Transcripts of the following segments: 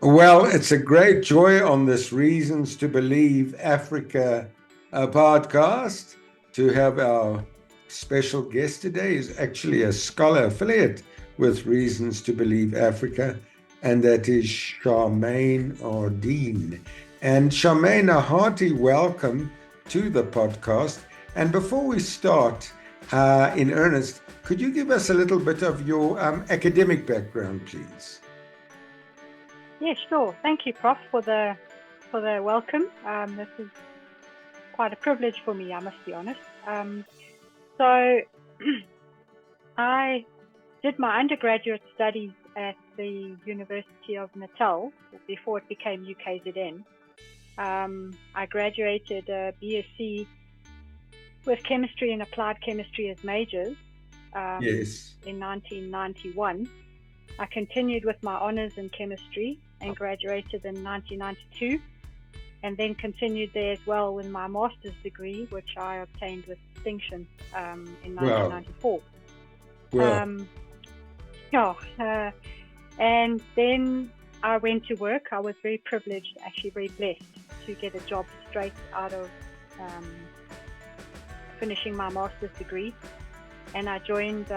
Well, it's a great joy on this Reasons to Believe Africa podcast to have our special guest today is actually a scholar affiliate with Reasons to Believe Africa, and that is Charmaine Arderne. And Charmaine, a hearty welcome to the podcast. And before we start in earnest, could you give us a little bit of your academic background, please? Yeah, sure. Thank you, Prof, for the welcome. This is quite a privilege for me, I must be honest. So I did my undergraduate studies at the University of Natal before it became UKZN. I graduated a BSc with chemistry and applied chemistry as majors in 1991. I continued with my honours in chemistry and graduated in 1992, and then continued there as well with my master's degree, which I obtained with distinction in 1994. Wow. And then I went to work. I was very privileged, actually very blessed, to get a job straight out of finishing my master's degree, and I joined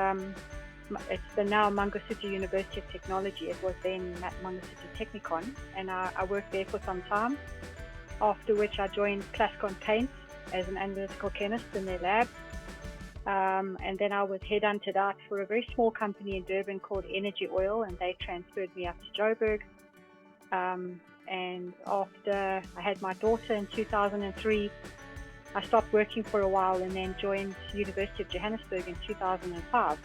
it's the now Mangosuthu University of Technology. It was then Mangosuthu Technikon, and I worked there for some time, after which I joined Plascon Paint as an analytical chemist in their lab, and then I was headhunted out for a very small company in Durban called Energy Oil, and they transferred me up to Joburg, and after I had my daughter in 2003, I stopped working for a while and then joined University of Johannesburg in 2005.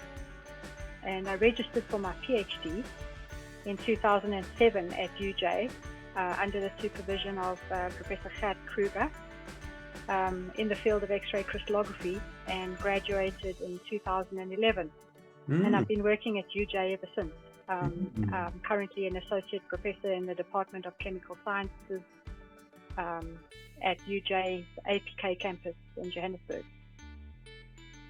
And I registered for my Ph.D. in 2007 at UJ under the supervision of Professor Gert Kruger in the field of X-ray crystallography, and graduated in 2011. And I've been working at UJ ever since. I'm currently an associate professor in the Department of Chemical Sciences at UJ's APK campus in Johannesburg.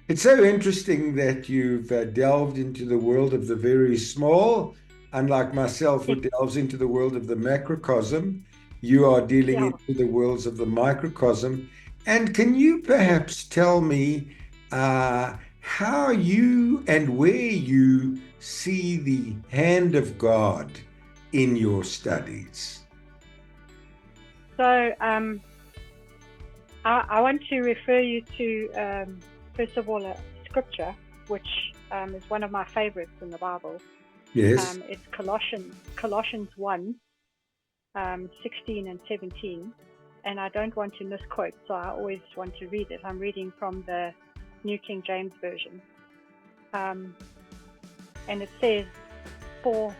It's so interesting that you've delved into the world of the very small. Unlike myself, who delves into the world of the macrocosm, you are dealing into the worlds of the microcosm. And can you perhaps tell me how you and where you see the hand of God in your studies? So I want to refer you to first of all, a scripture, which is one of my favorites in the Bible. Yes. It's Colossians 1, 16 and 17. And I don't want to misquote, so I always want to read it. I'm reading from the New King James Version. And it says, "For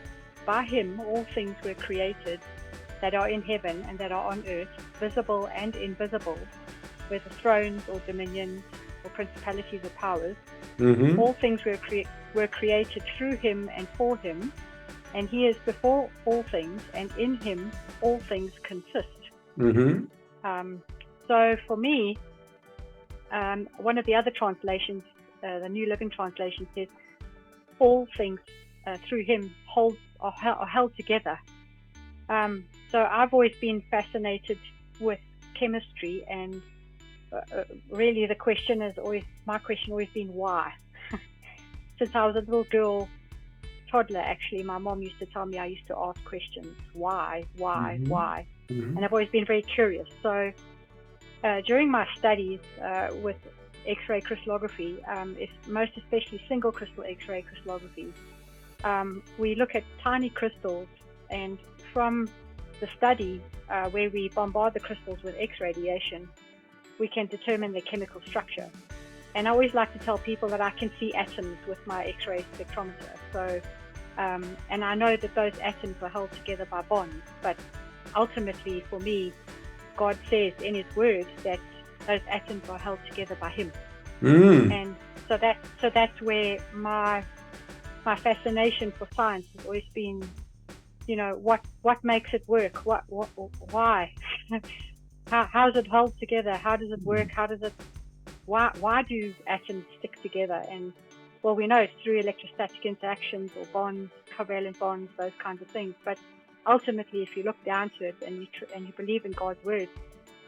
by him all things were created that are in heaven and that are on earth, visible and invisible, whether thrones or dominions, or principalities or powers. All things were created through him and for him, and he is before all things, and in him all things consist." So for me, one of the other translations, the New Living Translation, says all things through him are held together. So I've always been fascinated with chemistry, and really my question has always been why. Since I was a little girl, toddler actually, my mom used to tell me I used to ask questions, why? And I've always been very curious. So during my studies with X-ray crystallography, most especially single crystal X-ray crystallography, we look at tiny crystals, and from the study where we bombard the crystals with X radiation, we can determine their chemical structure. And I always like to tell people that I can see atoms with my X-ray spectrometer. So, and I know that those atoms are held together by bonds, but ultimately for me, God says in his word that those atoms are held together by him. And so that's where my fascination for science has always been, what makes it work? Why? How is it held together? How does it work? Why do atoms stick together? And well, we know it's through electrostatic interactions or bonds, covalent bonds, those kinds of things. But ultimately, if you look down to it and you believe in God's word,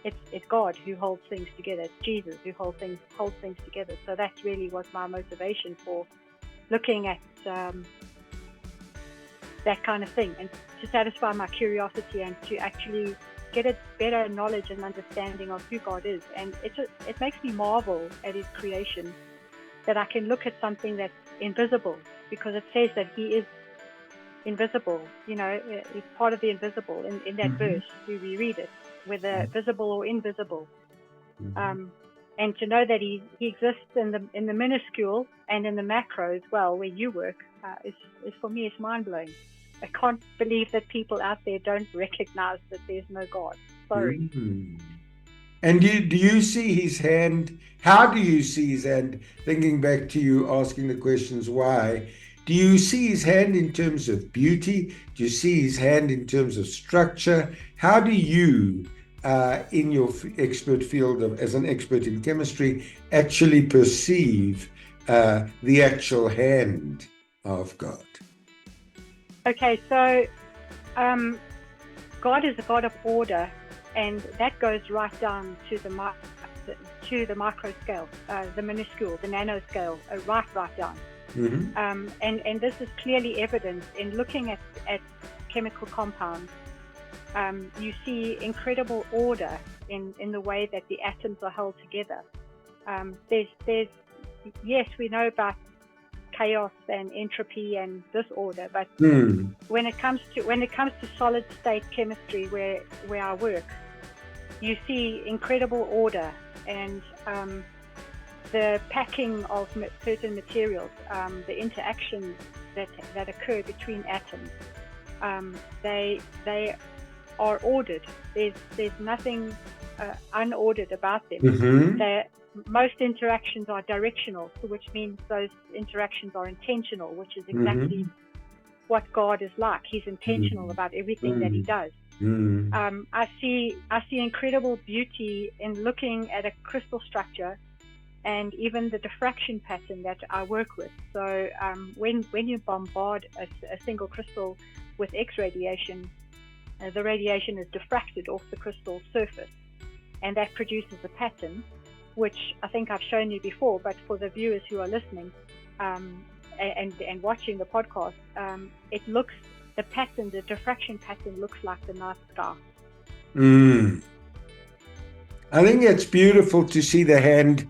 it's God who holds things together. It's Jesus who holds things together. So that really was my motivation for looking at that kind of thing, and to satisfy my curiosity and to actually get a better knowledge and understanding of who God is. And it makes me marvel at his creation, that I can look at something that's invisible, because it says that he is invisible, he's part of the invisible in that verse. We read it, whether visible or invisible. And to know that he exists in the minuscule and in the macro as well, where you work, is for me, it's mind-blowing. I can't believe that people out there don't recognize that there's no God. Sorry. And do you see his hand? How do you see his hand? Thinking back to you asking the questions why, do you see his hand in terms of beauty? Do you see his hand in terms of structure? How do you, in your expert field as an expert in chemistry, actually perceive the actual hand of God? Okay, so God is a God of order, and that goes right down to the micro scale, the minuscule, the nanoscale, right down. And this is clearly evident in looking at chemical compounds. You see incredible order in the way that the atoms are held together. Yes, we know about chaos and entropy and disorder, but when it comes to solid state chemistry, where I work, you see incredible order, and the packing of certain materials, the interactions that occur between atoms, they are ordered. There's nothing unordered about them. Most interactions are directional, which means those interactions are intentional, which is exactly what God is like. He's intentional about everything that he does. I see incredible beauty in looking at a crystal structure, and even the diffraction pattern that I work with. So when you bombard a single crystal with X radiation, the radiation is diffracted off the crystal surface, and that produces a pattern, which I think I've shown you before, but for the viewers who are listening and watching the podcast, the diffraction pattern looks like the night sky. I think it's beautiful to see the hand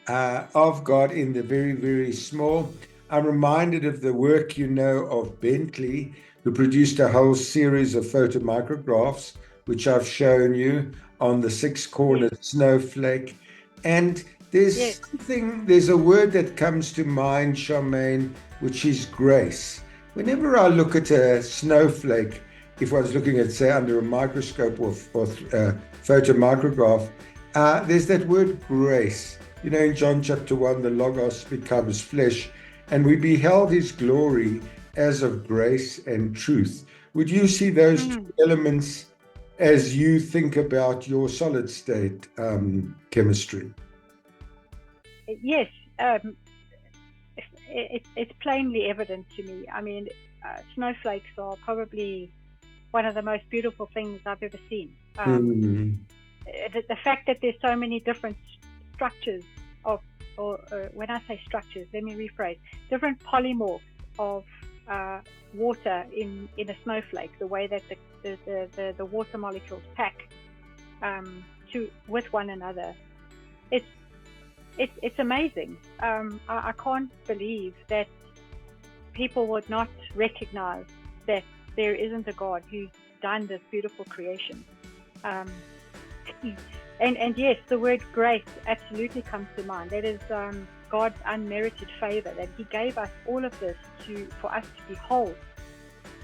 of God in the very, very small. I'm reminded of the work of Bentley, who produced a whole series of photomicrographs, which I've shown you, on the 6-cornered snowflake. And there's a word that comes to mind, Charmaine, which is grace. Whenever I look at a snowflake, if I was looking at, say, under a microscope or photomicrograph, there's that word grace. In John chapter 1, the Logos becomes flesh, and we beheld his glory as of grace and truth. Would you see those two elements as you think about your solid state chemistry? Yes, it's plainly evident to me. I mean, snowflakes are probably one of the most beautiful things I've ever seen. The fact that there's so many different structures when I say structures, let me rephrase, different polymorphs of water in a snowflake, the way that the water molecules pack with one another. It's amazing. I can't believe that people would not recognize that there isn't a God who's done this beautiful creation. And yes, the word grace absolutely comes to mind. That is God's unmerited favor, that he gave us all of this for us to behold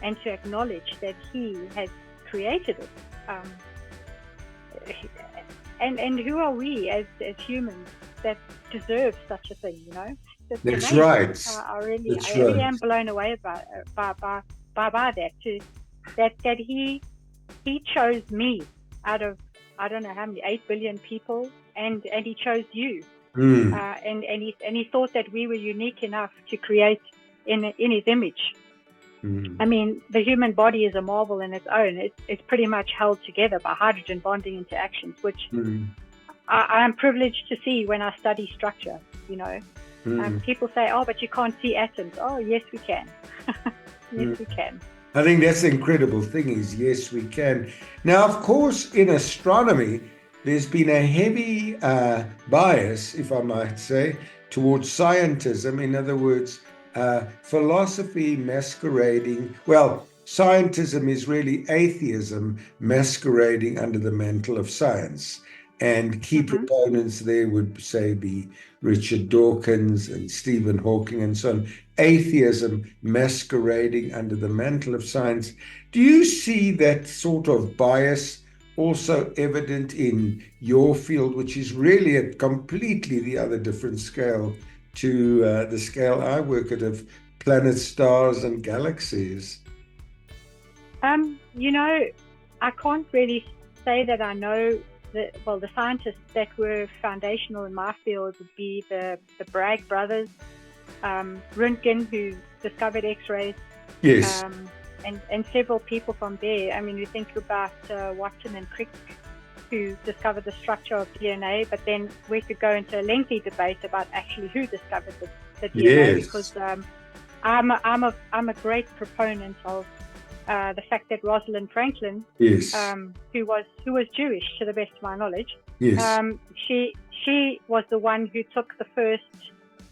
and to acknowledge that he has created it. And who are we as humans that deserve such a thing, That's right. I really am blown away by that, that he chose me out of, I don't know how many, 8 billion people, and he chose you. And he thought that we were unique enough to create in his image. I mean, the human body is a marvel in its own. It's pretty much held together by hydrogen bonding interactions, which I'm privileged to see when I study structure, you know. People say, oh, but you can't see atoms. Oh, yes, we can. Yes, we can. I think that's the incredible thing is, yes, we can. Now, of course, in astronomy, there's been a heavy bias, if I might say, towards scientism. In other words, philosophy masquerading, well, scientism is really atheism masquerading under the mantle of science. And key proponents there would say be Richard Dawkins and Stephen Hawking and so on. Atheism masquerading under the mantle of science. Do you see that sort of bias also evident in your field, which is really at completely the other different scale to the scale I work at of planets, stars, and galaxies? You know, I can't really say that I know. The scientists that were foundational in my field would be the Bragg brothers, Röntgen, who discovered X-rays, yes, and several people from there. I mean, we think about Watson and Crick, who discovered the structure of DNA, but then we could go into a lengthy debate about actually who discovered the DNA, yes, because I'm a great proponent of the fact that Rosalind Franklin, yes, who was Jewish to the best of my knowledge, yes, she was the one who took the first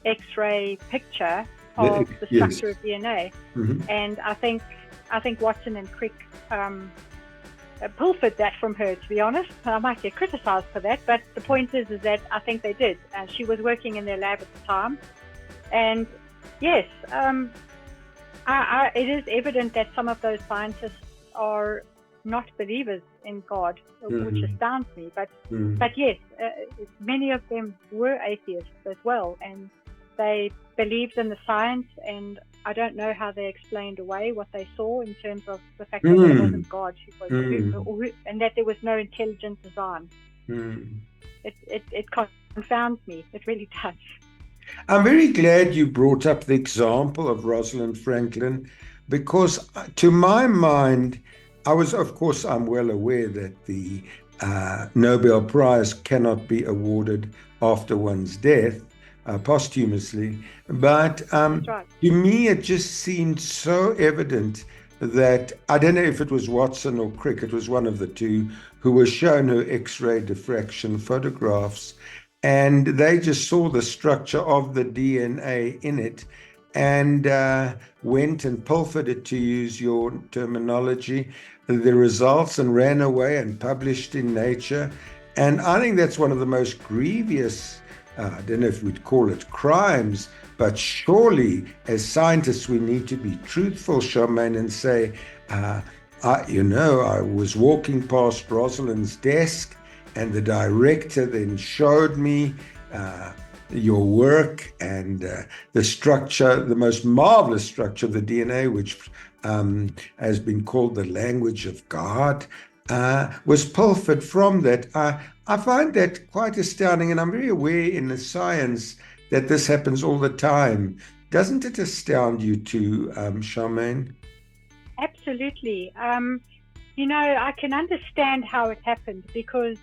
X-ray picture of the structure of DNA, and I think Watson and Crick pilfered that from her. To be honest, I might get criticised for that, but the point is that I think they did. She was working in their lab at the time, and yes. It is evident that some of those scientists are not believers in God, which astounds me. But yes, many of them were atheists as well, and they believed in the science. And I don't know how they explained away what they saw in terms of the fact that it wasn't God and that there was no intelligent design. It confounds me. It really does. I'm very glad you brought up the example of Rosalind Franklin, because to my mind, I'm well aware that the Nobel Prize cannot be awarded after one's death, posthumously. But right. To me, it just seemed so evident that, I don't know if it was Watson or Crick, it was one of the two, who was shown her X-ray diffraction photographs. And they just saw the structure of the DNA in it and went and pilfered it, to use your terminology, the results, and ran away and published in Nature. And I think that's one of the most grievous, I don't know if we'd call it crimes, but surely as scientists we need to be truthful, Charmaine, and say, I was walking past Rosalind's desk, and the director then showed me your work and the structure, the most marvelous structure of the DNA, which has been called the language of God, was pilfered from that. I find that quite astounding, and I'm very aware in the science that this happens all the time. Doesn't it astound you too, Charmaine? Absolutely. I can understand how it happened, because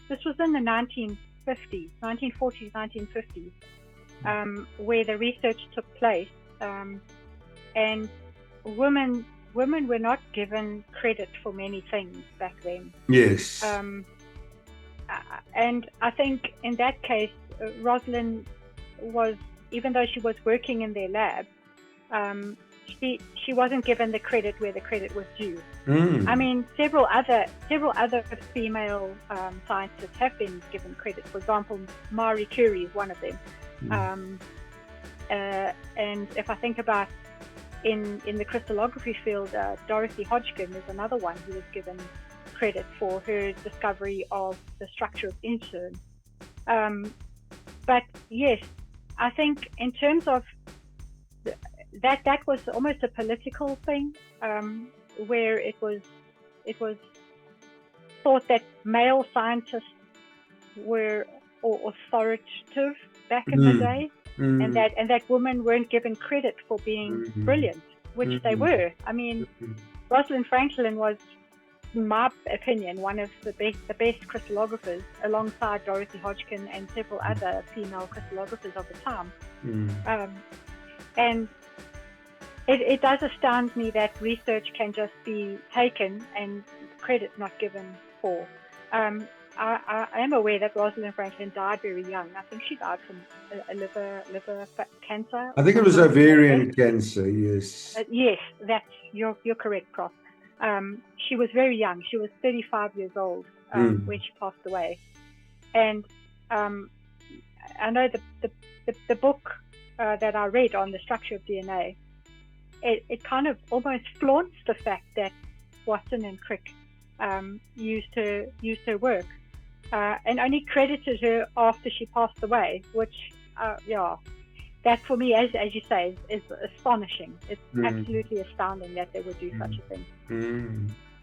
this was in the 1940s, 1950s, where the research took place, and women were not given credit for many things back then. Yes. And I think in that case, Rosalind was, even though she was working in their lab, she wasn't given the credit where the credit was due. I mean, several other female scientists have been given credit. For example, Marie Curie is one of them. And if I think about in the crystallography field, Dorothy Hodgkin is another one who was given credit for her discovery of the structure of insulin. But yes, I think in terms of that was almost a political thing, where it was thought that male scientists were authoritative back in the day, and that women weren't given credit for being brilliant. which they were. I mean, Rosalind Franklin was, in my opinion, one of the best crystallographers, alongside Dorothy Hodgkin and several other female crystallographers of the time. And it does astound me that research can just be taken and credit not given for. I am aware that Rosalind Franklin died very young. I think she died from a liver cancer. I think it was ovarian cancer, yes. Yes, you're correct, Prof. She was very young. She was 35 years old when she passed away. And I know the book that I read on the structure of DNA, it kind of almost flaunts the fact that Watson and Crick used her work, and only credited her after she passed away, which that for me, as you say, is astonishing. It's absolutely astounding that they would do such a thing.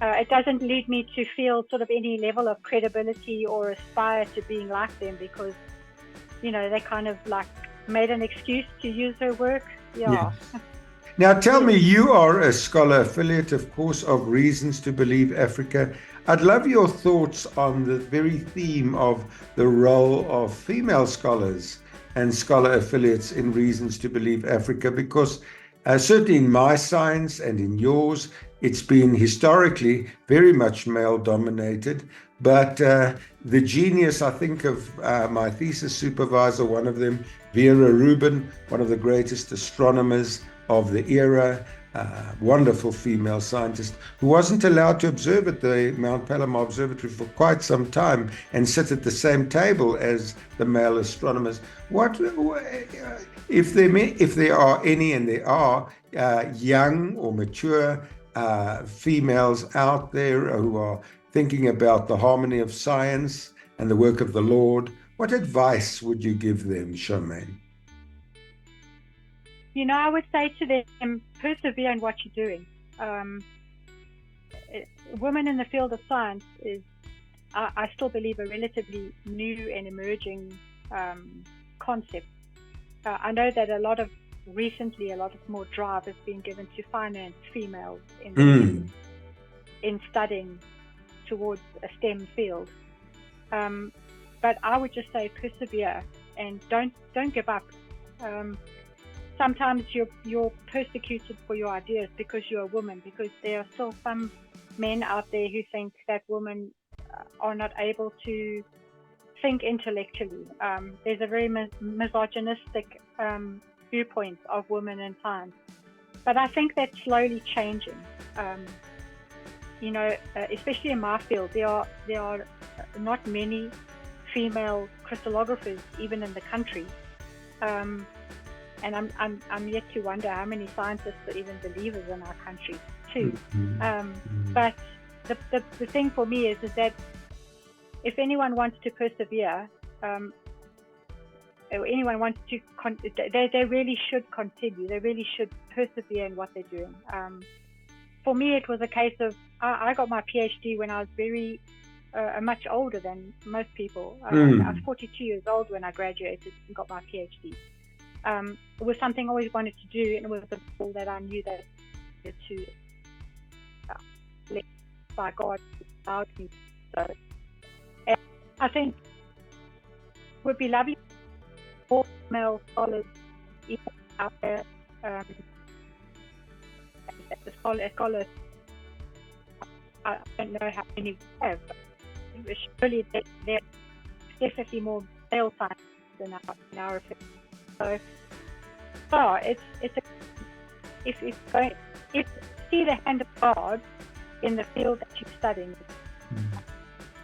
It doesn't lead me to feel sort of any level of credibility or aspire to being like them, because they kind of like made an excuse to use her work. Yes. Now tell me, you are a scholar affiliate, of course, of Reasons to Believe Africa. I'd love your thoughts on the very theme of the role of female scholars and scholar affiliates in Reasons to Believe Africa, because certainly in my science and in yours, it's been historically very much male dominated. But the genius, I think, of my thesis supervisor, one of them, Vera Rubin, one of the greatest astronomers of the era, wonderful female scientist, who wasn't allowed to observe at the Mount Palomar Observatory for quite some time and sit at the same table as the male astronomers. What if there are any, and there are, young or mature females out there who are thinking about the harmony of science and the work of the Lord, what advice would you give them, Charmaine? I would say to them, persevere in what you're doing. Women in the field of science is, I still believe, a relatively new and emerging concept. I know that a lot of more drive has been given to finance females in studying towards a STEM field. But I would just say persevere and don't give up. Sometimes you're persecuted for your ideas because you're a woman, because there are still some men out there who think that women are not able to think intellectually. There's a very misogynistic viewpoint of women in science, but I think that's slowly changing. Especially in my field, there are not many female crystallographers even in the country. And I'm yet to wonder how many scientists are even believers in our country too. But the thing for me is that if anyone wants to persevere, or anyone wants to, they really should continue. They really should persevere in what they're doing. For me, it was a case of I got my Ph.D. when I was very much older than most people. I was 42 years old when I graduated and got my Ph.D. It was something I always wanted to do, and it was a goal that I knew that to by God allowed me. So, and I think it would be lovely for female scholars out there, scholars. I don't know how many we have, but surely there's definitely more male science in our opinion. So, if see the hand of God in the field that you're studying.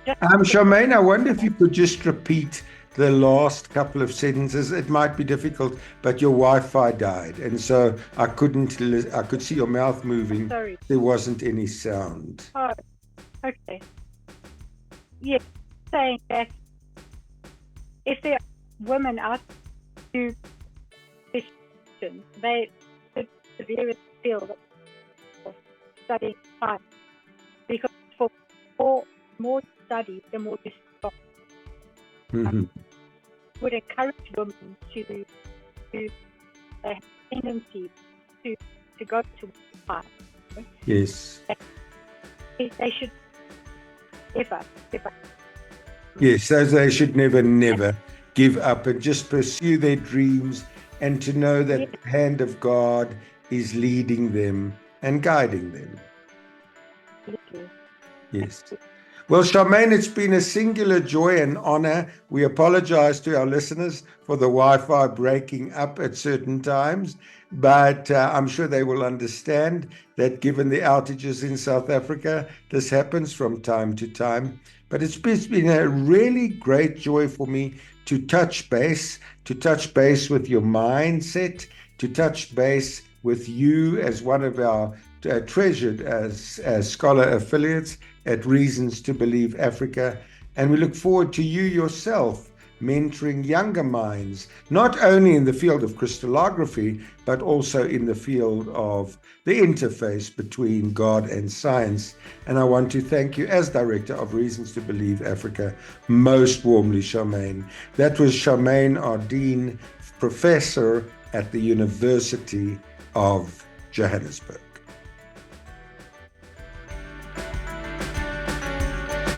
Charmaine, I wonder if you could just repeat the last couple of sentences. It might be difficult, but your Wi-Fi died, and so I could see your mouth moving. Sorry. There wasn't any sound. Oh, okay. Yes, saying that if there are women out to they severe field of studying science, because for more study, the more you stop. Would encourage women to have a tendency to to go to why. Yes. They should ever. Yes, so they should never give up and just pursue their dreams, and to know that the hand of God is leading them and guiding them. Yes. Well, Charmaine, it's been a singular joy and honor. We apologize to our listeners for the Wi-Fi breaking up at certain times, but I'm sure they will understand that given the outages in South Africa, this happens from time to time. But it's been a really great joy for me to touch base with your mindset, to touch base with you as one of our treasured as scholar affiliates at Reasons to Believe Africa. And we look forward to you yourself mentoring younger minds, not only in the field of crystallography, but also in the field of the interface between God and science. And I want to thank you as Director of Reasons to Believe Africa most warmly, Charmaine. That was Charmaine Arderne, Professor at the University of Johannesburg.